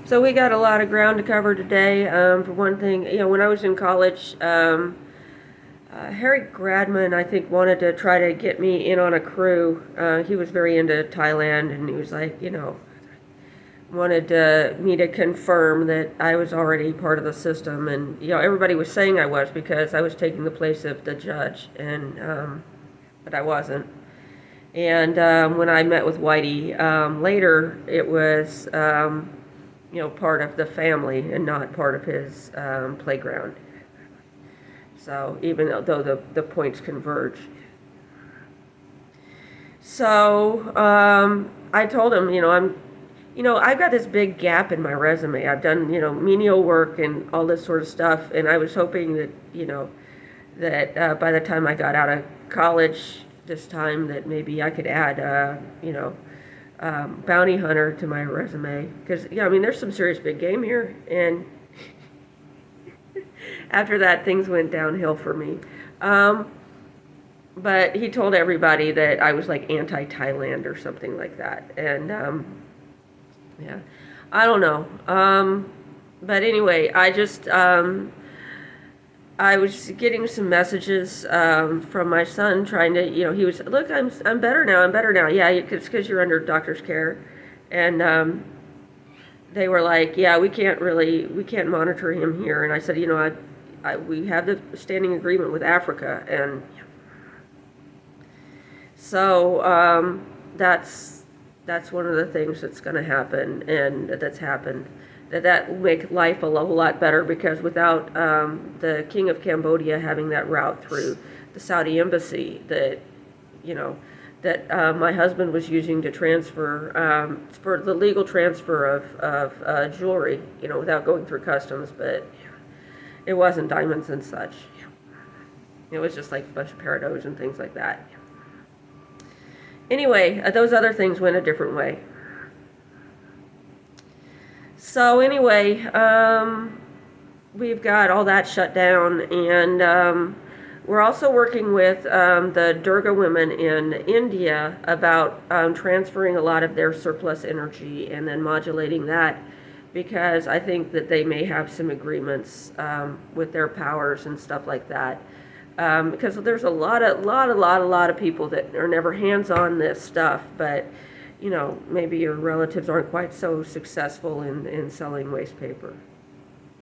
So we got a lot of ground to cover today. For one thing, when I was in college, Harry Gradman, I think, wanted to try to get me in on a crew. He was very into Thailand, and he was like, wanted me to confirm that I was already part of the system. And, everybody was saying I was because I was taking the place of the judge, but I wasn't. And when I met with Whitey later, it was, part of the family and not part of his playground. So even though the points converge. So I told him, I've got this big gap in my resume. I've done, menial work and all this sort of stuff, and I was hoping that, that by the time I got out of college this time, that maybe I could add, bounty hunter to my resume. Because, there's some serious big game here, and after that, things went downhill for me. But he told everybody that I was like anti-Thailand or something like that. And, yeah, I don't know. But anyway, I was getting some messages from my son trying to, he was, look, I'm better now. I'm better now. Yeah, it's because you're under doctor's care. And they were like, yeah, we can't monitor him here. And I said, we have the standing agreement with Africa. And so that's one of the things that's going to happen, and that's happened. That will make life a whole lot better, because without the King of Cambodia having that route through the Saudi embassy that my husband was using to transfer for the legal transfer of jewelry, without going through customs, but it wasn't diamonds and such. It was just like a bunch of peridot and things like that. Anyway, those other things went a different way. So anyway, we've got all that shut down, and we're also working with the Durga women in India about transferring a lot of their surplus energy and then modulating that, because I think that they may have some agreements with their powers and stuff like that. Because there's a lot of people that are never hands-on this stuff, but maybe your relatives aren't quite so successful in selling waste paper.